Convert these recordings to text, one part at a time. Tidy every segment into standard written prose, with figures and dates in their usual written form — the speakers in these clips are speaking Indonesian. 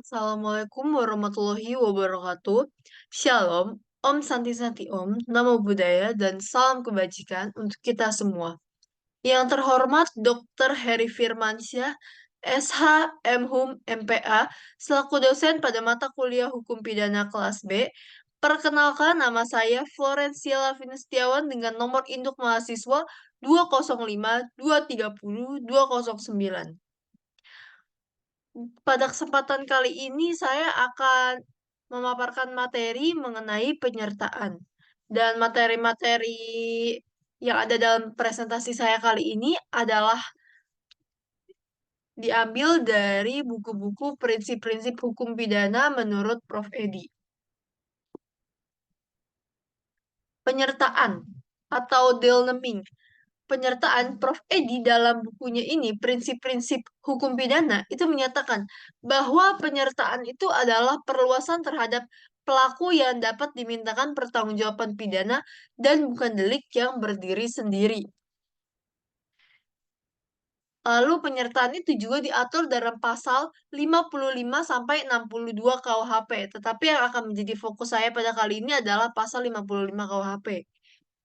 Assalamualaikum warahmatullahi wabarakatuh. Shalom, Om Santi Santi Om, Namo Buddhaya, dan salam kebajikan untuk kita semua. Yang terhormat Dr. Heri Firmansyah, SH, MHum, MPA, selaku dosen pada mata kuliah Hukum Pidana kelas B. Perkenalkan, nama saya Florencia Lavina Setiawan dengan nomor induk mahasiswa 205-230-209. Pada kesempatan kali ini saya akan memaparkan materi mengenai penyertaan. Dan materi-materi yang ada dalam presentasi saya kali ini adalah diambil dari buku-buku prinsip-prinsip hukum pidana menurut Prof. Edi. Penyertaan atau delneming. Penyertaan Prof. Edi dalam bukunya ini, prinsip-prinsip hukum pidana, itu menyatakan bahwa penyertaan itu adalah perluasan terhadap pelaku yang dapat dimintakan pertanggungjawaban pidana dan bukan delik yang berdiri sendiri. Lalu penyertaan itu juga diatur dalam pasal 55 sampai 62 KUHP, tetapi yang akan menjadi fokus saya pada kali ini adalah pasal 55 KUHP.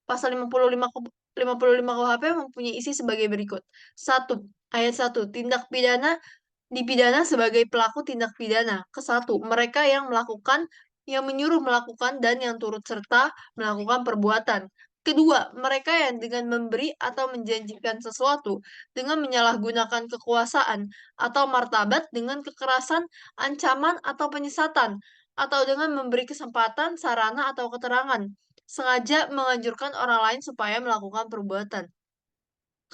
Pasal 55 KUHP mempunyai isi sebagai berikut. 1. Ayat 1. Tindak pidana dipidana sebagai pelaku tindak pidana. Ke-1. Mereka yang melakukan, yang menyuruh melakukan, dan yang turut serta melakukan perbuatan. Kedua, mereka yang dengan memberi atau menjanjikan sesuatu dengan menyalahgunakan kekuasaan atau martabat dengan kekerasan, ancaman, atau penyesatan, atau dengan memberi kesempatan, sarana, atau keterangan sengaja menganjurkan orang lain supaya melakukan perbuatan.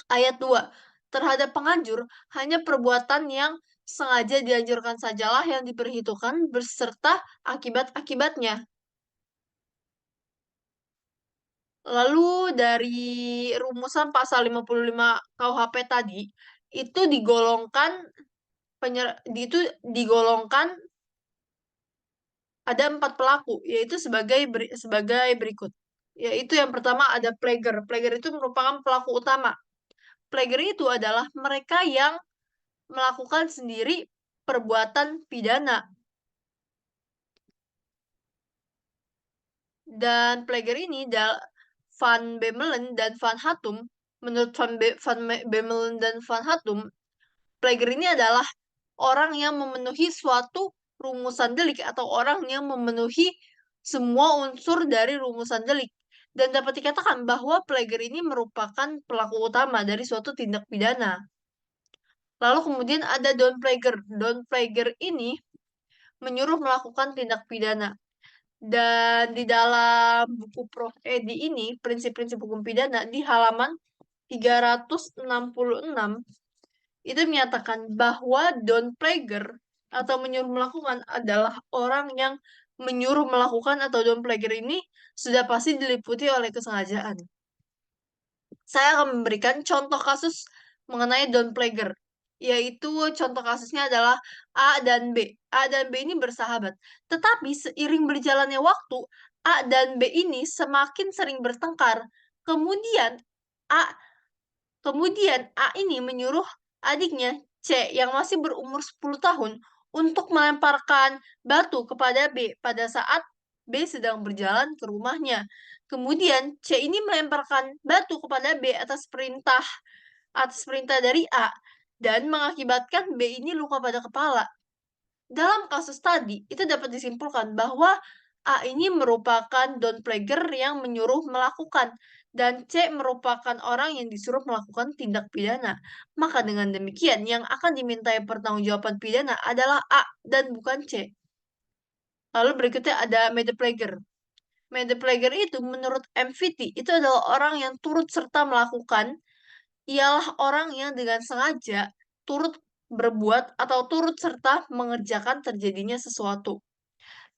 Ayat 2. Terhadap penganjur, hanya perbuatan yang sengaja dianjurkan sajalah yang diperhitungkan beserta akibat-akibatnya. Lalu dari rumusan pasal 55 KUHP tadi, itu digolongkan itu digolongkan ada 4 pelaku, yaitu sebagai berikut. Yaitu yang pertama ada plager. Plager itu merupakan pelaku utama. Plager itu adalah mereka yang melakukan sendiri perbuatan pidana. Dan plager ini Van Bemelen dan Van Hattum, menurut Van Bemelen dan Van Hattum, plager ini adalah orang yang memenuhi suatu rumusan delik atau orang yang memenuhi semua unsur dari rumusan delik. Dan dapat dikatakan bahwa plager ini merupakan pelaku utama dari suatu tindak pidana. Lalu kemudian ada Don Plager. Don Plager ini menyuruh melakukan tindak pidana. Dan di dalam buku Prof. Edi ini, prinsip-prinsip hukum pidana, di halaman 366, itu menyatakan bahwa Don Plager atau menyuruh melakukan adalah orang yang menyuruh melakukan atau Don Plager ini sudah pasti diliputi oleh kesengajaan. Saya akan memberikan contoh kasus mengenai Don Plager, yaitu contoh kasusnya adalah A dan B. A dan B ini bersahabat. Tetapi seiring berjalannya waktu, A dan B ini semakin sering bertengkar. Kemudian A A ini menyuruh adiknya C yang masih berumur 10 tahun untuk melemparkan batu kepada B pada saat B sedang berjalan ke rumahnya. Kemudian C ini melemparkan batu kepada B atas perintah dari A dan mengakibatkan B ini luka pada kepala. Dalam kasus tadi, itu dapat disimpulkan bahwa A ini merupakan Don Plager yang menyuruh melakukan, dan C merupakan orang yang disuruh melakukan tindak pidana. Maka dengan demikian, yang akan dimintai pertanggungjawaban pidana adalah A dan bukan C. Lalu berikutnya ada Mede Plager. Mede Plager itu menurut MVT, itu adalah orang yang turut serta melakukan, ialah orang yang dengan sengaja turut berbuat atau turut serta mengerjakan terjadinya sesuatu.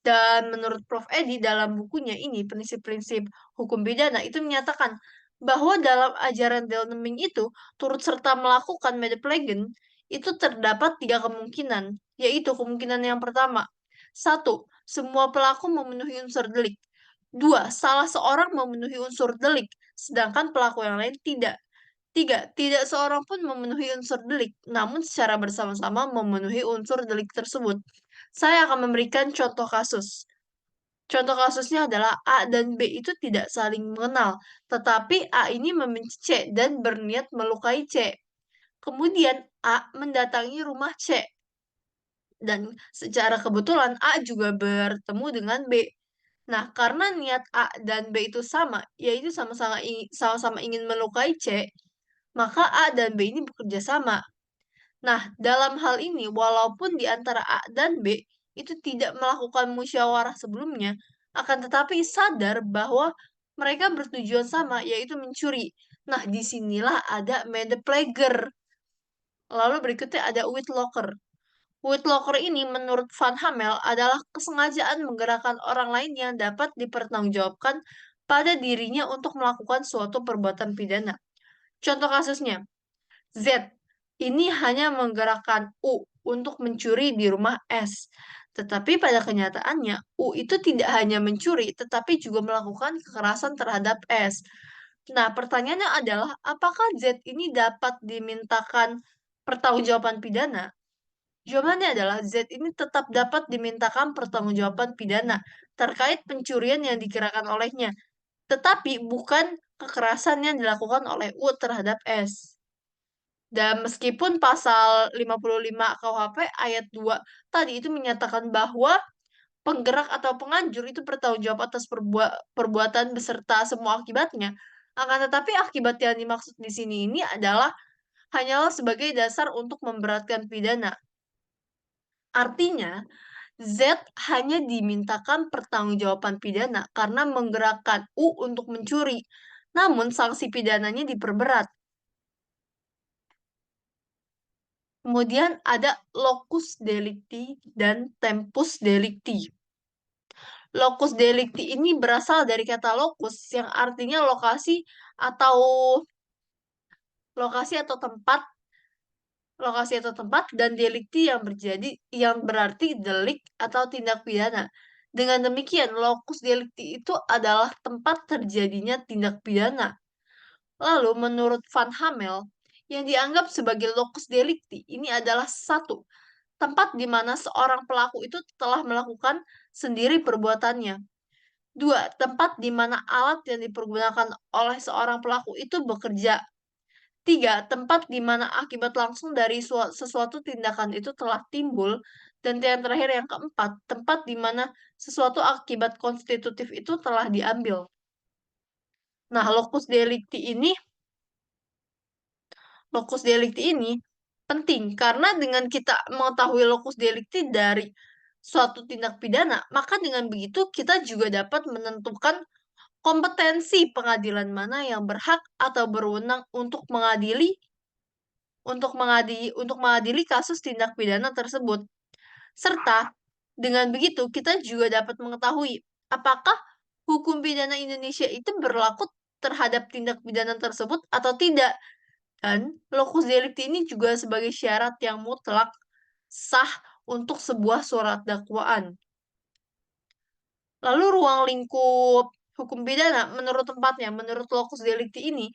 Dan menurut Prof. Edi dalam bukunya ini, prinsip-prinsip hukum pidana, itu menyatakan bahwa dalam ajaran Delneming itu, turut serta melakukan medeplegen, itu terdapat 3 kemungkinan, yaitu kemungkinan yang pertama. 1. Semua pelaku memenuhi unsur delik. 2. Salah seorang memenuhi unsur delik, sedangkan pelaku yang lain tidak. 3. Tidak seorang pun memenuhi unsur delik, namun secara bersama-sama memenuhi unsur delik tersebut. Saya akan memberikan contoh kasus. Contoh kasusnya adalah A dan B itu tidak saling mengenal, tetapi A ini membenci C dan berniat melukai C. Kemudian A mendatangi rumah C dan secara kebetulan A juga bertemu dengan B. Nah, karena niat A dan B itu sama, yaitu sama-sama ingin melukai C, maka A dan B ini bekerja sama. Nah, dalam hal ini, walaupun di antara A dan B itu tidak melakukan musyawarah sebelumnya, akan tetapi sadar bahwa mereka bertujuan sama, yaitu mencuri. Nah, disinilah ada Medepleger. Lalu berikutnya ada Whitlocker. Whitlocker ini menurut Van Hamel adalah kesengajaan menggerakkan orang lain yang dapat dipertanggungjawabkan pada dirinya untuk melakukan suatu perbuatan pidana. Contoh kasusnya, Z ini hanya menggerakkan U untuk mencuri di rumah S. Tetapi pada kenyataannya, U itu tidak hanya mencuri, tetapi juga melakukan kekerasan terhadap S. Nah, pertanyaannya adalah, apakah Z ini dapat dimintakan pertanggungjawaban pidana? Jawabannya adalah Z ini tetap dapat dimintakan pertanggungjawaban pidana terkait pencurian yang digerakkan olehnya, tetapi bukan kekerasan yang dilakukan oleh U terhadap S. Dan meskipun pasal 55 KUHP ayat 2 tadi itu menyatakan bahwa penggerak atau penganjur itu bertanggung jawab atas perbuatan beserta semua akibatnya, akan tetapi akibat yang dimaksud di sini ini adalah hanyalah sebagai dasar untuk memberatkan pidana. Artinya, Z hanya dimintakan pertanggungjawaban pidana karena menggerakkan U untuk mencuri, namun sanksi pidananya diperberat. Kemudian ada locus delicti dan tempus delicti. Locus delicti ini berasal dari kata locus yang artinya atau lokasi atau tempat dan delikti yang berarti delik atau tindak pidana. Dengan demikian, locus delicti itu adalah tempat terjadinya tindak pidana. Lalu, menurut Van Hamel, yang dianggap sebagai locus delicti ini adalah satu, tempat di mana seorang pelaku itu telah melakukan sendiri perbuatannya. Dua, tempat di mana alat yang dipergunakan oleh seorang pelaku itu bekerja. Tiga, tempat di mana akibat langsung dari sesuatu tindakan itu telah timbul. Dan yang terakhir yang keempat, tempat di mana sesuatu akibat konstitutif itu telah diambil. Nah, lokus delikti ini penting karena dengan kita mengetahui lokus delikti dari suatu tindak pidana, maka dengan begitu kita juga dapat menentukan kompetensi pengadilan mana yang berhak atau berwenang untuk mengadili kasus tindak pidana tersebut. Serta dengan begitu kita juga dapat mengetahui apakah hukum pidana Indonesia itu berlaku terhadap tindak pidana tersebut atau tidak. Dan locus delicti ini juga sebagai syarat yang mutlak sah untuk sebuah surat dakwaan. Lalu ruang lingkup hukum pidana menurut locus delicti ini,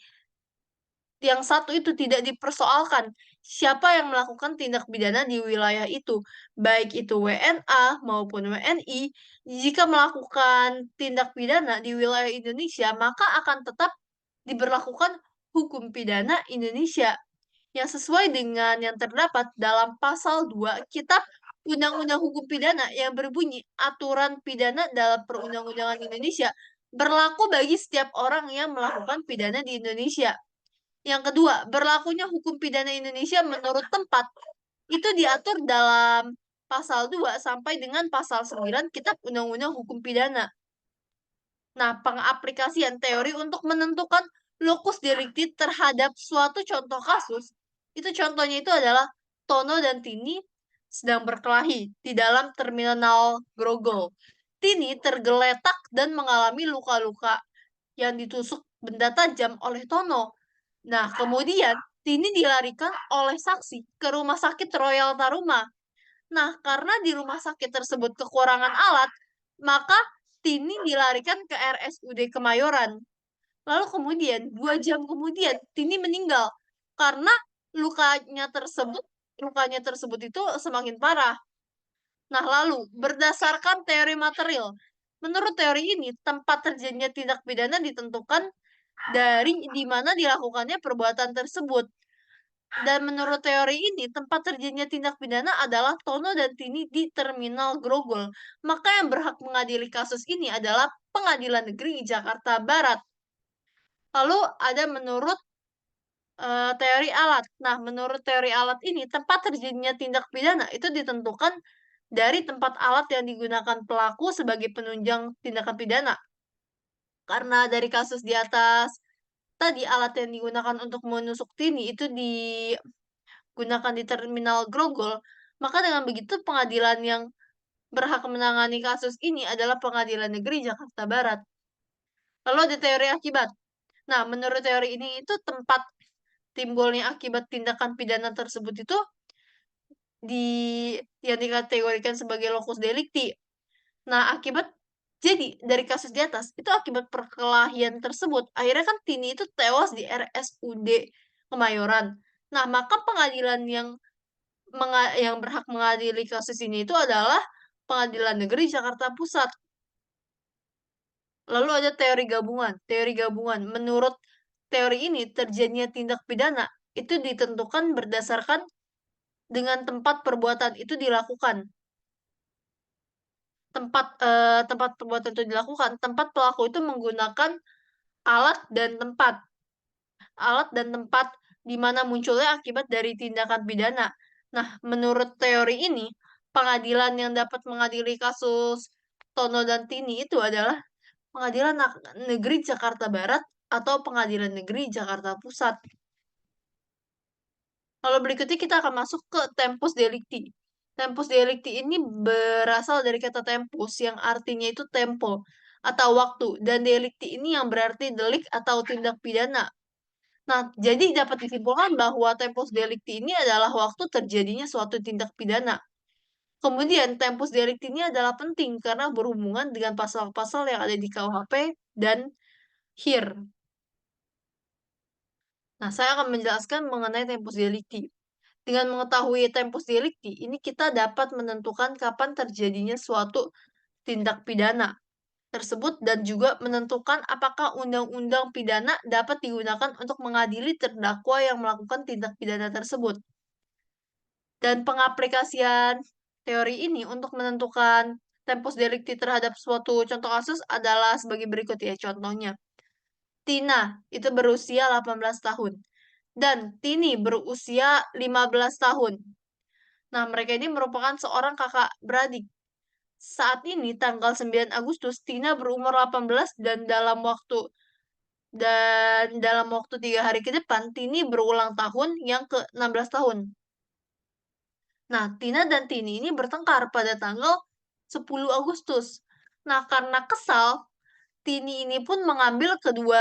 yang satu itu tidak dipersoalkan siapa yang melakukan tindak pidana di wilayah itu, baik itu WNA maupun WNI. Jika melakukan tindak pidana di wilayah Indonesia, maka akan tetap diberlakukan hukum pidana Indonesia yang sesuai dengan yang terdapat dalam pasal 2 Kitab Undang-Undang Hukum Pidana yang berbunyi aturan pidana dalam perundang-undangan Indonesia berlaku bagi setiap orang yang melakukan pidana di Indonesia. Yang kedua, berlakunya hukum pidana Indonesia menurut tempat itu diatur dalam pasal 2 sampai dengan pasal 9 Kitab Undang-Undang Hukum Pidana. Nah, pengaplikasian teori untuk menentukan locus delicti terhadap suatu contoh kasus, itu contohnya itu adalah Tono dan Tini sedang berkelahi di dalam terminal Grogol. Tini tergeletak dan mengalami luka-luka yang ditusuk benda tajam oleh Tono. Nah, kemudian Tini dilarikan oleh saksi ke Rumah Sakit Royal Taruma. Nah, karena di rumah sakit tersebut kekurangan alat, maka Tini dilarikan ke RSUD Kemayoran. Lalu kemudian 2 jam kemudian Tini meninggal karena lukanya tersebut lukanya tersebut itu semakin parah. Nah, lalu berdasarkan teori material, menurut teori ini tempat terjadinya tindak pidana ditentukan dari di mana dilakukannya perbuatan tersebut. Dan menurut teori ini, tempat terjadinya tindak pidana adalah Tono dan Tini di Terminal Grogol. Maka yang berhak mengadili kasus ini adalah Pengadilan Negeri Jakarta Barat. Lalu ada menurut teori alat. Nah, menurut teori alat ini, tempat terjadinya tindak pidana itu ditentukan dari tempat alat yang digunakan pelaku sebagai penunjang tindakan pidana. Karena dari kasus di atas tadi, alat yang digunakan untuk menusuk Tini itu digunakan di Terminal Grogol, maka dengan begitu pengadilan yang berhak menangani kasus ini adalah Pengadilan Negeri Jakarta Barat. Lalu ada teori akibat. Nah, menurut teori ini itu tempat timbulnya akibat tindakan pidana tersebut itu di yang dikategorikan sebagai locus delicti. Nah, jadi dari kasus di atas itu akibat perkelahian tersebut, akhirnya kan Tini itu tewas di RSUD Kemayoran. Nah, maka pengadilan yang berhak mengadili kasus ini itu adalah Pengadilan Negeri Jakarta Pusat. Lalu ada teori gabungan. Teori gabungan, menurut teori ini terjadinya tindak pidana itu ditentukan berdasarkan dengan tempat perbuatan itu dilakukan. Tempat perbuatan itu dilakukan, tempat pelaku itu menggunakan alat dan tempat. Alat dan tempat di mana munculnya akibat dari tindakan pidana. Nah, menurut teori ini, pengadilan yang dapat mengadili kasus Tono dan Tini itu adalah Pengadilan Negeri Jakarta Barat atau Pengadilan Negeri Jakarta Pusat. Kalau berikutnya kita akan masuk ke tempus delicti. Tempus delicti ini berasal dari kata tempus yang artinya itu tempo atau waktu, dan delicti ini yang berarti delik atau tindak pidana. Nah, jadi dapat disimpulkan bahwa tempus delicti ini adalah waktu terjadinya suatu tindak pidana. Kemudian tempus delicti ini adalah penting karena berhubungan dengan pasal-pasal yang ada di KUHP dan HIR. Nah, saya akan menjelaskan mengenai tempus delicti. Dengan mengetahui tempus delicti, ini kita dapat menentukan kapan terjadinya suatu tindak pidana tersebut dan juga menentukan apakah undang-undang pidana dapat digunakan untuk mengadili terdakwa yang melakukan tindak pidana tersebut. Dan pengaplikasian teori ini untuk menentukan tempus delicti terhadap suatu contoh kasus adalah sebagai berikut ya contohnya. Tina itu berusia 18 tahun dan Tini berusia 15 tahun. Nah, mereka ini merupakan seorang kakak beradik. Saat ini tanggal 9 Agustus Tina berumur 18 dan dalam waktu 3 hari ke depan Tini berulang tahun yang ke-16 tahun. Nah, Tina dan Tini ini bertengkar pada tanggal 10 Agustus. Nah, karena kesal, Tini ini pun mengambil kedua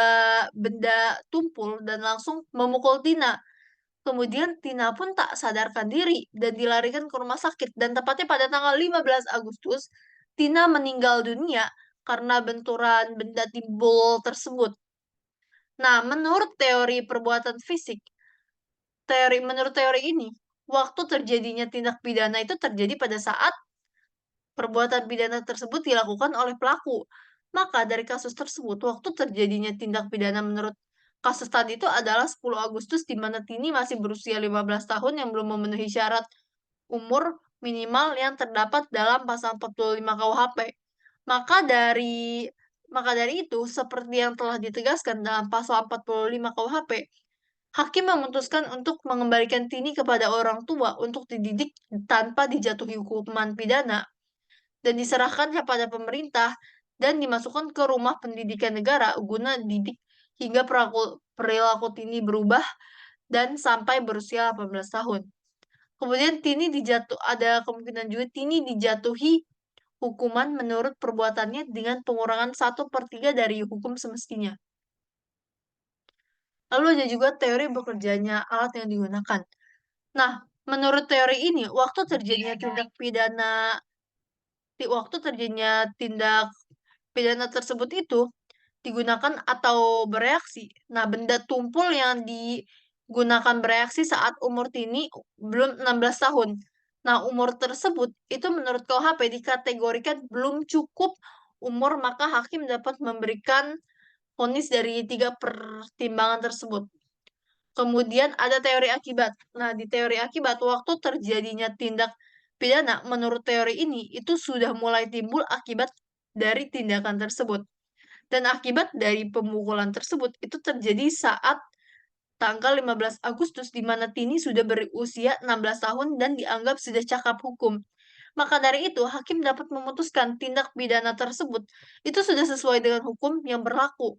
benda tumpul dan langsung memukul Tina. Kemudian Tina pun tak sadarkan diri dan dilarikan ke rumah sakit. Dan tepatnya pada tanggal 15 Agustus, Tina meninggal dunia karena benturan benda timbul tersebut. Nah, menurut teori perbuatan fisik, menurut teori ini, waktu terjadinya tindak pidana itu terjadi pada saat perbuatan pidana tersebut dilakukan oleh pelaku. Maka dari kasus tersebut, waktu terjadinya tindak pidana menurut kasus tadi itu adalah 10 Agustus di mana Tini masih berusia 15 tahun yang belum memenuhi syarat umur minimal yang terdapat dalam pasal 45 KUHP. Maka dari maka dari itu, seperti yang telah ditegaskan dalam pasal 45 KUHP, hakim memutuskan untuk mengembalikan Tini kepada orang tua untuk dididik tanpa dijatuhi hukuman pidana dan diserahkan kepada pemerintah dan dimasukkan ke rumah pendidikan negara guna didik hingga perilaku Tini berubah dan sampai berusia 18 tahun. Kemudian ada kemungkinan juga Tini dijatuhi hukuman menurut perbuatannya dengan pengurangan 1/3 dari hukum semestinya. Lalu ada juga teori bekerjanya alat yang digunakan. Nah, menurut teori ini, waktu terjadinya tindak pidana tersebut itu digunakan atau bereaksi. Nah, benda tumpul yang digunakan bereaksi saat umur Tini belum 16 tahun. Nah, umur tersebut itu menurut KUHP dikategorikan belum cukup umur, maka hakim dapat memberikan vonis dari tiga pertimbangan tersebut. Kemudian ada teori akibat. Nah, di teori akibat, waktu terjadinya tindak pidana, menurut teori ini, itu sudah mulai timbul akibat dari tindakan tersebut. Dan akibat dari pemukulan tersebut itu terjadi saat tanggal 15 Agustus di mana Tini sudah berusia 16 tahun dan dianggap sudah cakap hukum. Maka dari itu, hakim dapat memutuskan tindak pidana tersebut itu sudah sesuai dengan hukum yang berlaku.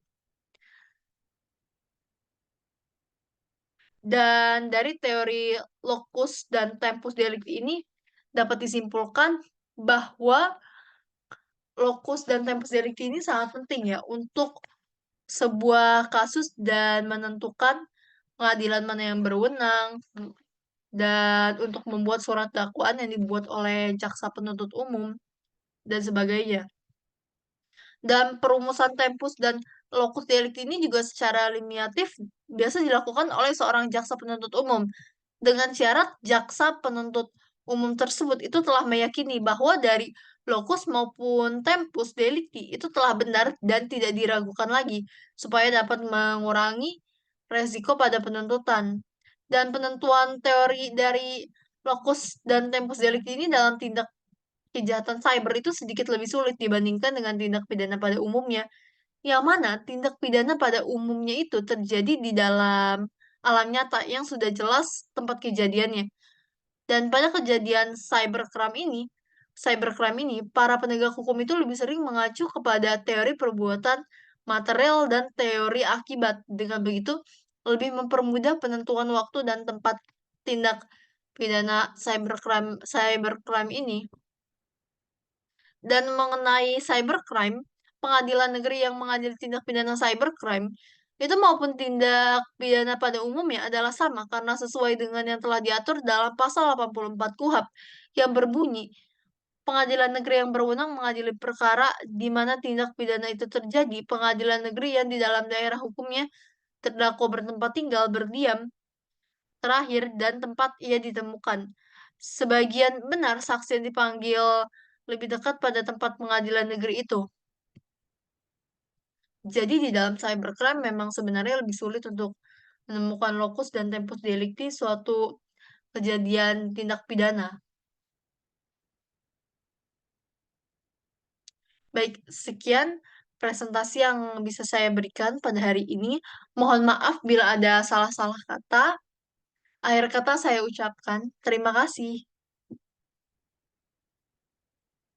Dan dari teori locus dan tempus delicti ini dapat disimpulkan bahwa locus dan tempus delicti ini sangat penting ya untuk sebuah kasus dan menentukan pengadilan mana yang berwenang dan untuk membuat surat dakwaan yang dibuat oleh jaksa penuntut umum dan sebagainya. Dan perumusan tempus dan locus delicti ini juga secara limitatif biasa dilakukan oleh seorang jaksa penuntut umum dengan syarat jaksa penuntut umum tersebut itu telah meyakini bahwa dari locus maupun tempus delicti itu telah benar dan tidak diragukan lagi supaya dapat mengurangi resiko pada penuntutan. Dan penentuan teori dari locus dan tempus delicti ini dalam tindak kejahatan cyber itu sedikit lebih sulit dibandingkan dengan tindak pidana pada umumnya. Yang mana tindak pidana pada umumnya itu terjadi di dalam alam nyata yang sudah jelas tempat kejadiannya. Dan pada kejadian cybercrime ini, para penegak hukum itu lebih sering mengacu kepada teori perbuatan material dan teori akibat. Dengan begitu, lebih mempermudah penentuan waktu dan tempat tindak pidana cybercrime ini. Dan mengenai cybercrime, pengadilan negeri yang mengadili tindak pidana cybercrime itu maupun tindak pidana pada umumnya adalah sama karena sesuai dengan yang telah diatur dalam pasal 84 KUHP yang berbunyi pengadilan negeri yang berwenang mengadili perkara di mana tindak pidana itu terjadi, pengadilan negeri yang di dalam daerah hukumnya terdakwa bertempat tinggal, berdiam, terakhir, dan tempat ia ditemukan. Sebagian benar saksi yang dipanggil lebih dekat pada tempat pengadilan negeri itu. Jadi di dalam cybercrime memang sebenarnya lebih sulit untuk menemukan lokus dan tempus delicti suatu kejadian tindak pidana. Baik, sekian presentasi yang bisa saya berikan pada hari ini. Mohon maaf bila ada salah-salah kata. Akhir kata saya ucapkan terima kasih.